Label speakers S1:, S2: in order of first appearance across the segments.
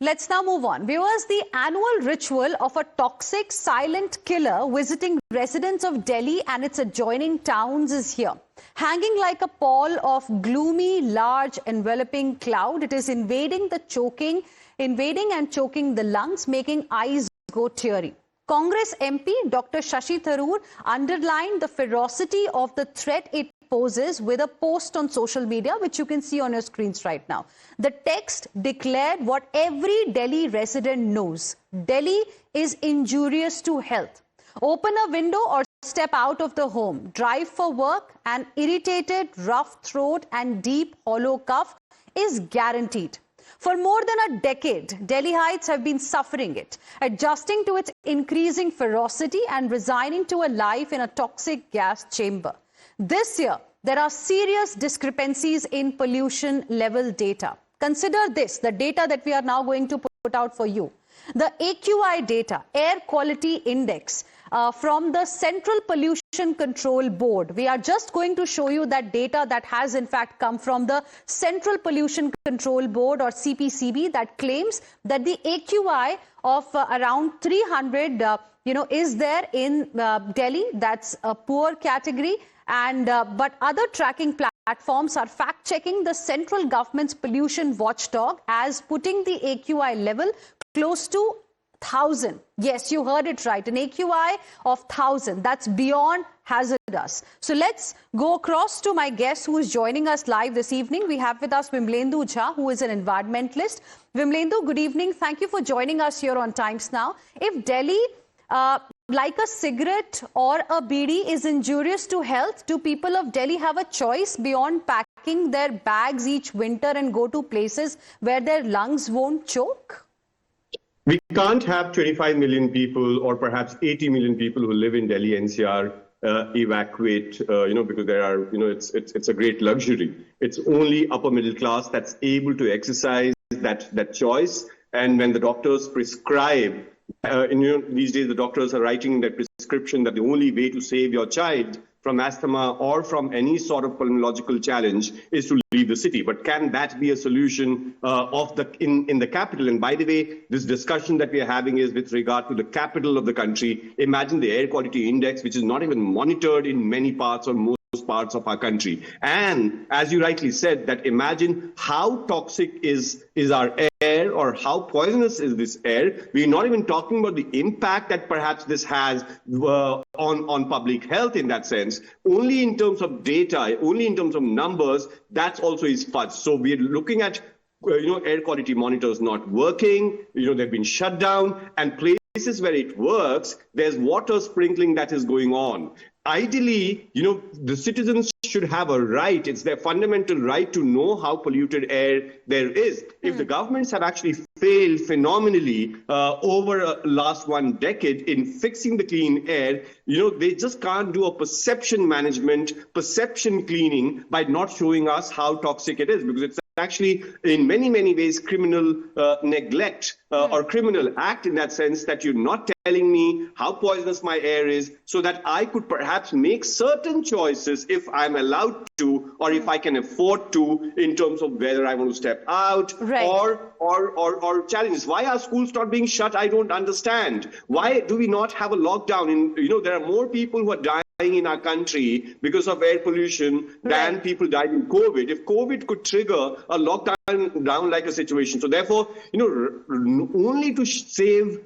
S1: Let's now move on. Viewers, the annual ritual of a toxic silent killer visiting residents of Delhi and its adjoining towns is here. Hanging like a pall of gloomy, large, enveloping cloud, it is invading and choking the lungs, making eyes go teary. Congress MP Dr. Shashi Tharoor underlined the ferocity of the threat it poses with a post on social media, which you can see on your screens right now. The text declared what every Delhi resident knows. Delhi is injurious to health. Open a window or step out of the home. Drive for work. An irritated, rough throat and deep hollow cough is guaranteed. For more than a decade, Delhiites have been suffering it, adjusting to its increasing ferocity and resigning to a life in a toxic gas chamber. This year, there are serious discrepancies in pollution level data. Consider this, the data that we are now going to put out for you. The AQI data, Air Quality Index, from the Central Pollution Control Board. We are just going to show you that data that has in fact come from the Central Pollution Control Board or CPCB that claims that the AQI of around 300 is there in Delhi. That's a poor category. And but other tracking platforms are fact-checking the central government's pollution watchdog as putting the AQI level close to 1,000. Yes, you heard it right. An AQI of 1,000. That's beyond hazardous. So let's go across to my guest who is joining us live this evening. We have with us Vimlendu Jha, who is an environmentalist. Vimlendu, good evening. Thank you for joining us here on Times Now. If Delhi, like a cigarette or a bidi, is injurious to health, do people of Delhi have a choice beyond packing their bags each winter and go to places where their lungs won't choke?
S2: We can't have 25 million people or perhaps 80 million people who live in Delhi NCR evacuate, because there are, it's a great luxury. It's only upper middle class that's able to exercise that choice. And when the doctors prescribe, these days the doctors are writing their prescription that the only way to save your child from asthma or from any sort of pulmonological challenge is to leave the city. But can that be a solution in the capital? And by the way, this discussion that we are having is with regard to the capital of the country. Imagine the air quality index, which is not even monitored in many parts or most parts of our country. And as you rightly said, that imagine how toxic is our air or how poisonous is this air. We're not even talking about the impact that perhaps this has on public health in that sense. Only in terms of data, only in terms of numbers, that's also is fudge. So we're looking at air quality monitors not working, they've been shut down, and places where it works, there's water sprinkling that is going on. Ideally, the citizens should have a right. It's their fundamental right to know how polluted air there is. If the governments have actually failed phenomenally over last one decade in fixing the clean air, they just can't do a perception management, perception cleaning by not showing us how toxic it is, because it's actually in many ways criminal neglect or criminal act in that sense that you're not telling me how poisonous my air is so that I could perhaps make certain choices if I'm allowed to or if I can afford to in terms of whether I want to step out or challenges. Why are schools not being shut? I don't understand. Why do we not have a lockdown? There are more people who are dying in our country because of air pollution than people died in COVID. If COVID could trigger a lockdown down like a situation. So therefore, only to save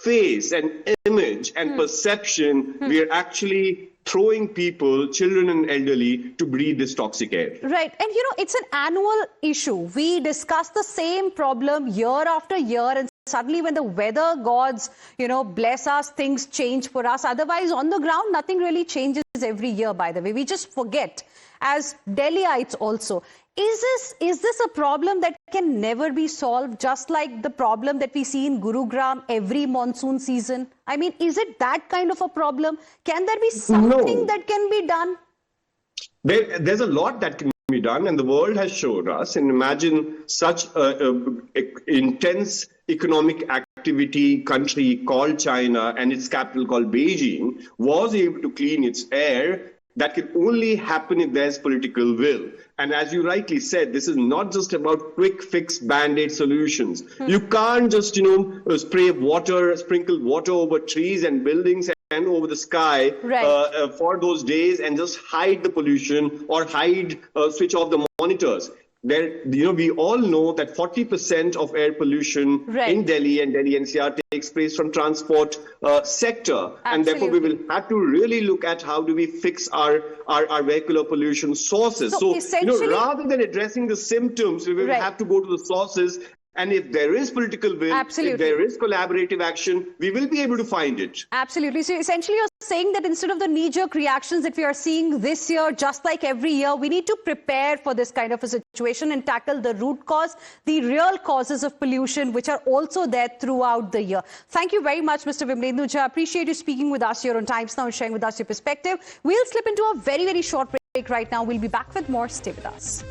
S2: face and image and perception, we are actually throwing people, children and elderly, to breathe this toxic air.
S1: Right. And, it's an annual issue. We discuss the same problem year after year, and suddenly when the weather gods, bless us, things change for us. Otherwise, on the ground, nothing really changes every year, by the way. We just forget, as Delhiites also. Is this a problem that can never be solved, just like the problem that we see in Gurugram every monsoon season? I mean, is it that kind of a problem? Can there be something that can be done?
S2: There's a lot that can be done, and the world has showed us. And imagine such intense economic activity country called China and its capital called Beijing was able to clean its air that can only happen if there's political will. And as you rightly said, this is not just about quick fix band-aid solutions. You can't just, sprinkle water over trees and buildings and over the sky for those days and just hide the pollution or switch off the monitors. We all know that 40% of air pollution in Delhi and Delhi NCR takes place from transport sector. And therefore, we will have to really look at how do we fix our vehicular pollution sources. So rather than addressing the symptoms, we will have to go to the sources. And if there is political will, if there is collaborative action, we will be able to find it.
S1: Absolutely. So essentially, you're saying that instead of the knee-jerk reactions that we are seeing this year, just like every year, we need to prepare for this kind of a situation and tackle the root cause, the real causes of pollution, which are also there throughout the year. Thank you very much, Mr. Vimlendu Jha. Appreciate you speaking with us here on Times Now and sharing with us your perspective. We'll slip into a very, very short break right now. We'll be back with more. Stay with us.